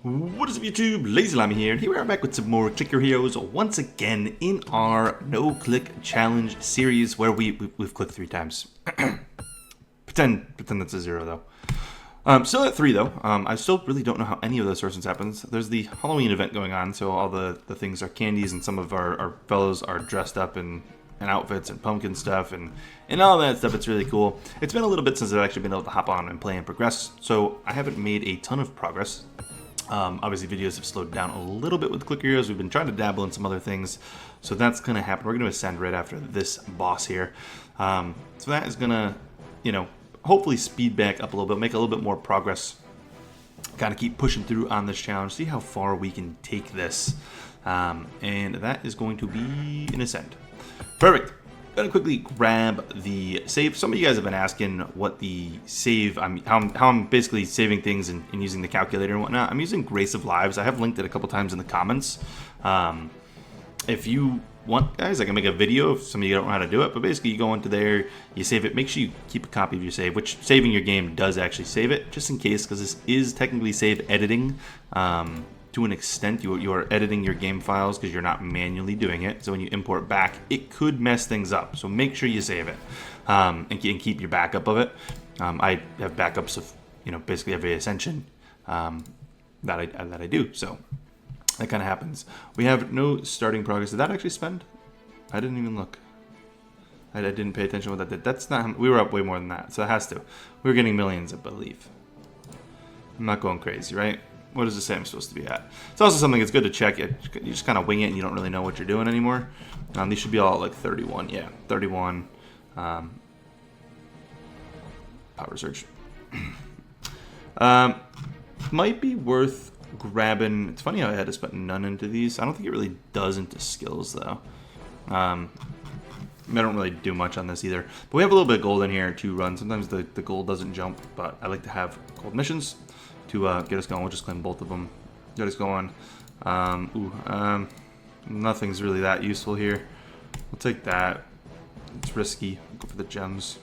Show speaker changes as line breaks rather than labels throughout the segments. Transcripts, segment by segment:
What is up YouTube, LazeeLlama here, and here we are back with some more Click Your Heroes once again in our no-click challenge series where we've clicked 3 times. pretend that's a 0 though. Still at 3 though. I still really don't know how any of those sources happens. There's the Halloween event going on, so all the things are candies and some of our fellows are dressed up in outfits and pumpkin stuff and all that stuff. It's really cool. It's been a little bit since I've actually been able to hop on and play and progress, so I haven't made a ton of progress. Obviously videos have slowed down a little bit with Click Your Heroes. We've been trying to dabble in some other things, so that's going to happen. We're going to ascend right after this boss here. So that is going to, hopefully speed back up a little bit, make a little bit more progress. Got to keep pushing through on this challenge, see how far we can take this. And that is going to be an ascend. Perfect. Gonna quickly grab the save. Some of you guys have been asking what the save, how I'm basically saving things and using the calculator and whatnot. I'm using Grace of Lives. I have linked it a couple times in the comments. If you want, guys, I can make a video if some of you don't know how to do it. But basically, you go into there, you save it. Make sure you keep a copy of your save, which saving your game does actually save it, just in case, because this is technically save editing. To an extent, you are editing your game files because you're not manually doing it. So when you import back, it could mess things up. So make sure you save it and keep your backup of it. I have backups of basically every ascension that I do. So that kind of happens. We have no starting progress. Did that actually spend? I didn't even look. I didn't pay attention to what that did. That's not. We were up way more than that. So it has to. We were getting millions, I believe. I'm not going crazy, right? What does it say I'm supposed to be at? It's also something that's good to check. You just kind of wing it and you don't really know what you're doing anymore. These should be all at like 31. Yeah, 31. Power search. Might be worth grabbing. It's funny how I had to spend none into these. I don't think it really does into skills though. I don't really do much on this either. But we have a little bit of gold in here to run. Sometimes the gold doesn't jump, but I like to have gold missions to get us going. We'll just claim both of them. Get us going. Nothing's really that useful here. We'll take that. It's risky. We'll go for the gems.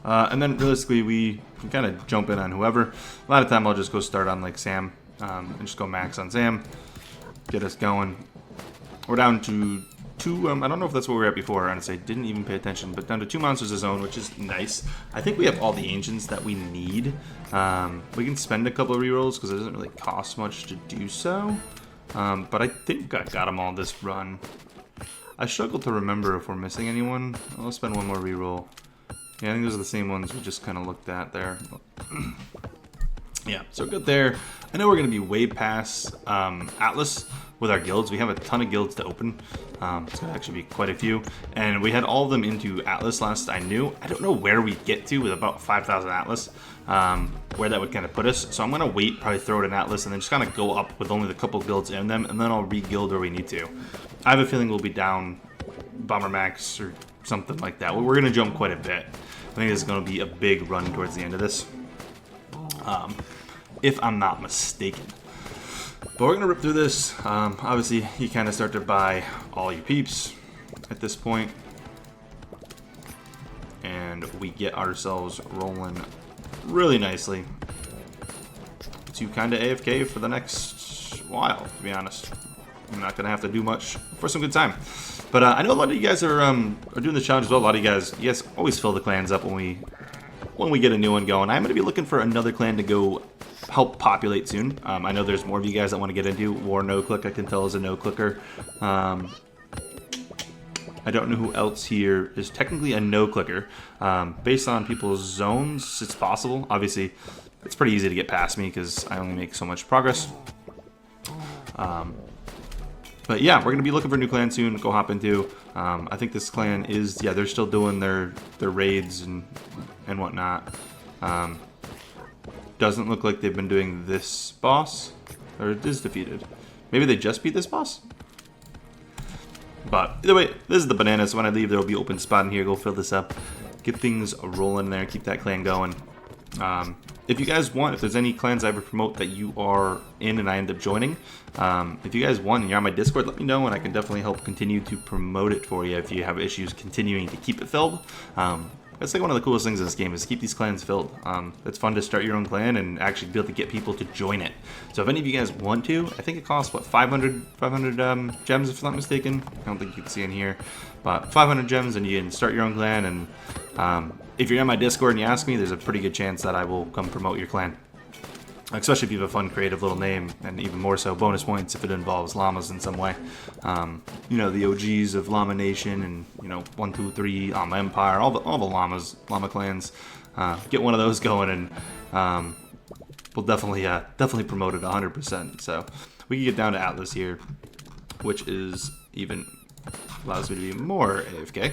And then realistically, we can kind of jump in on whoever. A lot of time I'll just go start on like Sam and just go max on Sam. Get us going. We're down to 2, I don't know if that's what we were at before, honestly. I didn't even pay attention, but down to 2 monsters a zone, which is nice. I think we have all the ancients that we need. We can spend a couple of rerolls because it doesn't really cost much to do so. But I think I got them all this run. I struggle to remember if we're missing anyone. I'll spend one more reroll. Yeah, I think those are the same ones we just kind of looked at there. Yeah, so good there. I know we're going to be way past Atlas with our guilds. We have a ton of guilds to open. It's going to actually be quite a few. And we had all of them into Atlas last I knew. I don't know where we get to with about 5,000 Atlas, where that would kind of put us. So I'm going to wait, probably throw it in Atlas, and then just kind of go up with only the couple guilds in them, and then I'll re-guild where we need to. I have a feeling we'll be down Bomber Max or something like that. We're going to jump quite a bit. I think this is going to be a big run towards the end of this. If I'm not mistaken. But we're going to rip through this. Obviously, you kind of start to buy all your peeps at this point. And we get ourselves rolling really nicely to kind of AFK for the next while, to be honest. I'm not going to have to do much for some good time. But I know a lot of you guys are doing the challenge as well. A lot of you guys always fill the clans up when we get a new one going. I'm going to be looking for another clan to go help populate soon. I know there's more of you guys that want to get into War No Click. I can tell is a no clicker. I don't know who else here is technically a no clicker. Based on people's zones, it's possible. Obviously, it's pretty easy to get past me because I only make so much progress. But yeah, we're going to be looking for a new clan soon to go hop into. I think this clan is, they're still doing their raids and whatnot. Doesn't look like they've been doing this boss, or it is defeated. Maybe they just beat this boss? But either way, this is the bananas. When I leave, there will be open spot in here. Go fill this up. Get things rolling there. Keep that clan going. If you guys want, if there's any clans I ever promote that you are in and I end up joining, if you guys want and you're on my Discord, let me know and I can definitely help continue to promote it for you if you have issues continuing to keep it filled. that's like one of the coolest things in this game is keep these clans filled. It's fun to start your own clan and actually be able to get people to join it. So if any of you guys want to, I think it costs what 500 gems if I'm not mistaken. I don't think you can see in here, but 500 gems and you can start your own clan. And if you're in my Discord and you ask me, there's a pretty good chance that I will come promote your clan. Especially if you have a fun, creative little name, and even more so, bonus points if it involves llamas in some way. You know, the OGs of Llama Nation and, you know, 1, 2, 3, Llama Empire, all the llama clans. Get one of those going, and we'll definitely promote it 100%. So we can get down to Atlas here, which is even allows me to be more AFK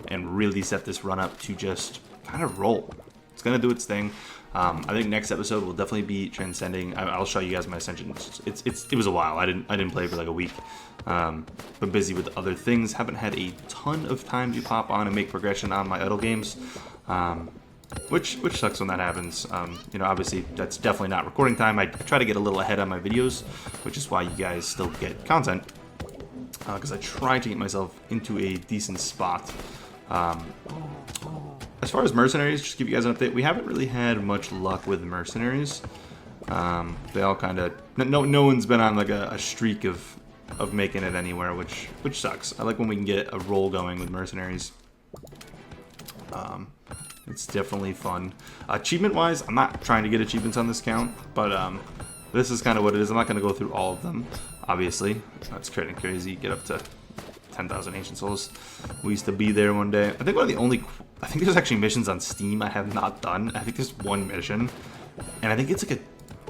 and really set this run up to just kind of roll. It's gonna do its thing. I think next episode will definitely be transcending. I'll show you guys my ascension. It was a while. I didn't play for like a week. Been busy with other things. Haven't had a ton of time to pop on and make progression on my idle games, which sucks when that happens. You know, obviously that's definitely not recording time. I try to get a little ahead on my videos, which is why you guys still get content, because I try to get myself into a decent spot. As far as mercenaries, just to give you guys an update, we haven't really had much luck with mercenaries. They all kind of no one's been on like a streak of making it anywhere, which sucks. I like when we can get a roll going with mercenaries. It's definitely fun. Achievement wise, I'm not trying to get achievements on this count, but this is kind of what it is. I'm not going to go through all of them, obviously. That's crazy. Get up to 10,000 ancient souls. We used to be there one day. I think I think there's actually missions on Steam I have not done. I think there's one mission, and I think it's like a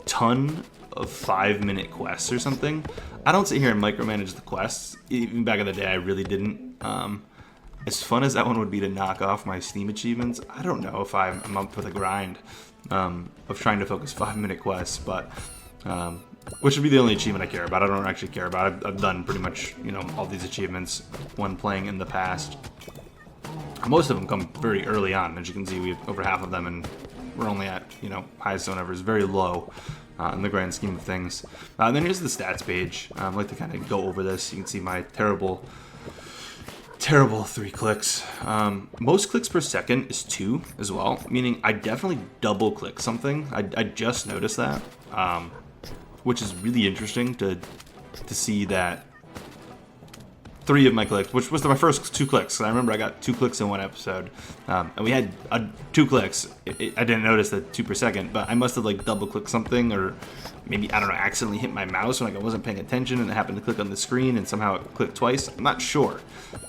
ton of 5-minute quests or something. I don't sit here and micromanage the quests. Even back in the day, I really didn't. As fun as that one would be to knock off my Steam achievements, I don't know if I'm up for the grind of trying to focus 5-minute quests, but which would be the only achievement I care about. I don't actually care about it. I've done pretty much, you know, all these achievements when playing in the past. Most of them come very early on. As you can see, we have over half of them, and we're only at, you know, highest zone ever is very low in the grand scheme of things. And then here's the stats page. I'd like to kind of go over this. You can see my terrible 3 clicks. Most clicks per second is 2 as well, meaning I definitely double click something. I just noticed that, which is really interesting to see that 3 of my clicks, which was my first 2 clicks. I remember I got 2 clicks in one episode, and we had 2 clicks. I didn't notice the 2 per second, but I must have like double clicked something, or maybe, I don't know, accidentally hit my mouse when like I wasn't paying attention and it happened to click on the screen and somehow it clicked twice. I'm not sure.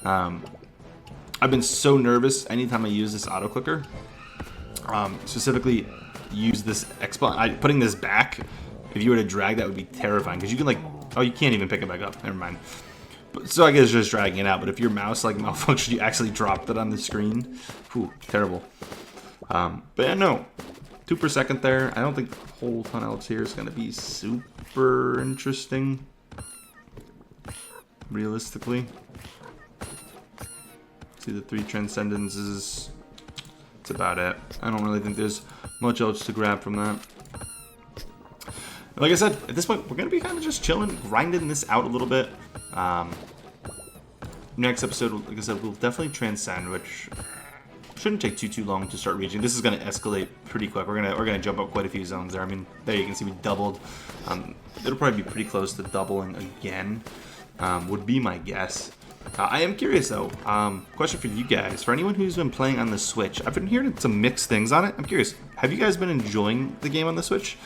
I've been so nervous anytime I use this auto clicker. Specifically, use this X button. Putting this back, if you were to drag, that would be terrifying, because you can like, oh, you can't even pick it back up. Never mind. So I guess just dragging it out, but if your mouse like malfunctioned, you actually dropped it on the screen. Whew, terrible. But yeah, no, 2 per second there. I don't think a whole ton else here is going to be super interesting, realistically. See the 3 transcendences. That's about it. I don't really think there's much else to grab from that. Like I said, at this point, we're going to be kind of just chilling, grinding this out a little bit. Next episode, like I said, we'll definitely transcend, which shouldn't take too long to start reaching. This is going to escalate pretty quick. We're gonna jump up quite a few zones there. I mean, there you can see we doubled. It'll probably be pretty close to doubling again, would be my guess. I am curious though. Question for you guys: for anyone who's been playing on the Switch, I've been hearing some mixed things on it. I'm curious. Have you guys been enjoying the game on the Switch?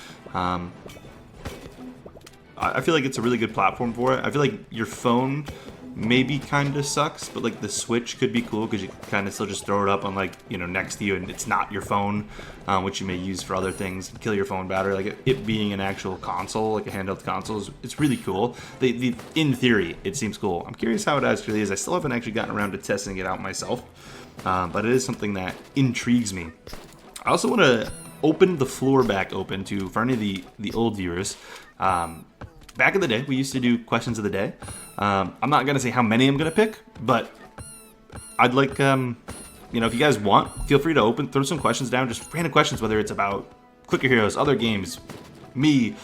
I feel like it's a really good platform for it. I feel like your phone maybe kind of sucks, but like the Switch could be cool because you kind of still just throw it up on, like, you know, next to you, and it's not your phone, which you may use for other things, kill your phone battery. Like it being an actual console, like a handheld console, it's really cool. In theory, it seems cool. I'm curious how it actually is. I still haven't actually gotten around to testing it out myself, but it is something that intrigues me. I also want to open the floor back open to, for any of the old viewers. Back in the day, we used to do questions of the day. I'm not going to say how many I'm going to pick, but I'd like, you know, if you guys want, feel free to throw some questions down, just random questions, whether it's about Clicker Heroes, other games, me,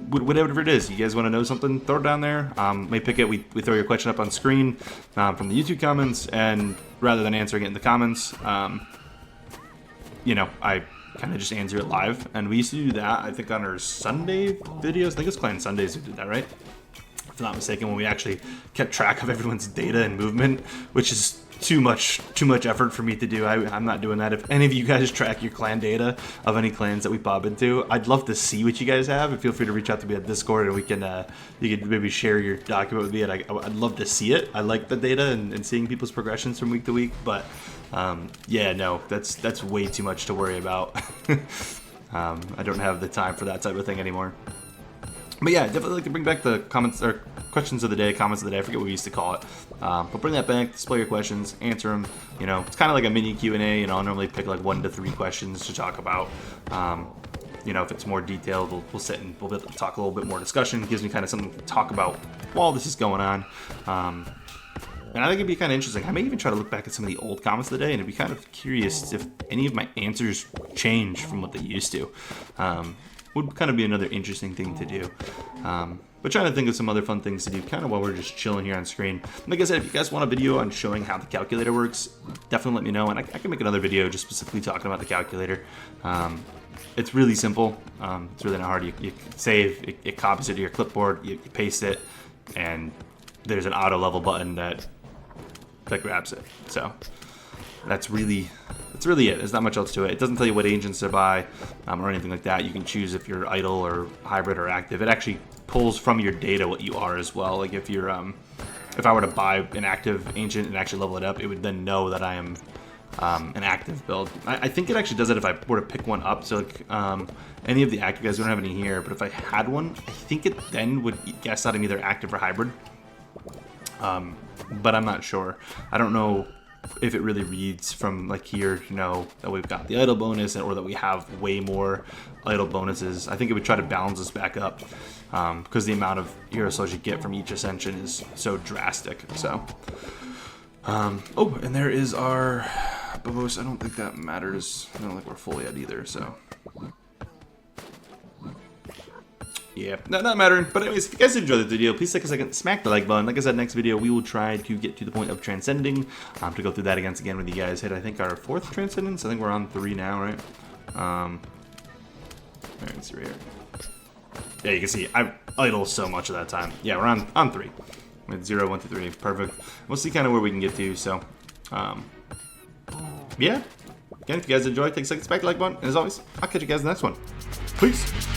whatever it is, you guys want to know something, throw it down there. May pick it. We throw your question up on screen from the YouTube comments, and rather than answering it in the comments, you know, I kind of just answer it live. And we used to do that, I think, on our Sunday videos. I think it was Clan Sundays who did that, right? If I'm not mistaken, when we actually kept track of everyone's data and movement, which is too much effort for me to do. I'm not doing that. If any of you guys track your clan data of any clans that we pop into, I'd love to see what you guys have. And feel free to reach out to me at Discord, and we can you could maybe share your document with me. And I'd love to see it. I like the data and seeing people's progressions from week to week. But yeah, no, that's way too much to worry about. I don't have the time for that type of thing anymore. But yeah, definitely like to bring back the comments or questions of the day, comments of the day. I forget what we used to call it. But bring that back, display your questions, answer them. You know, it's kind of like a mini Q&A. You know, I'll normally pick like 1 to 3 questions to talk about. You know, if it's more detailed, we'll sit and we'll be able to talk a little bit more discussion. It gives me kind of something to talk about while this is going on. And I think it'd be kind of interesting. I may even try to look back at some of the old comments of the day, and it'd be kind of curious if any of my answers change from what they used to. Would kind of be another interesting thing to do. But trying to think of some other fun things to do kind of while we're just chilling here on screen. Like I said, if you guys want a video on showing how the calculator works, definitely let me know, and I can make another video just specifically talking about the calculator. It's really simple. It's really not hard. You save, it copies it to your clipboard, you paste it, and there's an auto level button that grabs it. So that's really it. There's not much else to it. It doesn't tell you what agents to buy or anything like that. You can choose if you're idle or hybrid or active. It actually pulls from your data what you are as well. Like if you're if I were to buy an active agent and actually level it up, it would then know that I am an active build. I think it actually does it if I were to pick one up. So like any of the active guys, we don't have any here, but if I had one, I think it then would guess that I'm either active or hybrid. But I'm not sure. I don't know if it really reads from like here to know that we've got the idle bonus or that we have way more idle bonuses. I think it would try to balance us back up because the amount of hero souls you get from each ascension is so drastic. So oh, and there is our bonus. I don't think that matters. I don't think we're full yet either, so yeah, not mattering. But anyways, if you guys enjoyed the video, please take a second, smack the like button. Like I said, next video we will try to get to the point of transcending, to go through that again with you guys. Hit, I think, our 4th transcendence. I think we're on 3 now, right? Alright, let's see right here. Yeah, you can see I idle so much of that time. Yeah, we're on 3. With 0, 1, 2, 3, perfect. We'll see kind of where we can get to. So, yeah. Again, if you guys enjoyed, take a second, smack the like button. And as always, I'll catch you guys in the next one. Peace.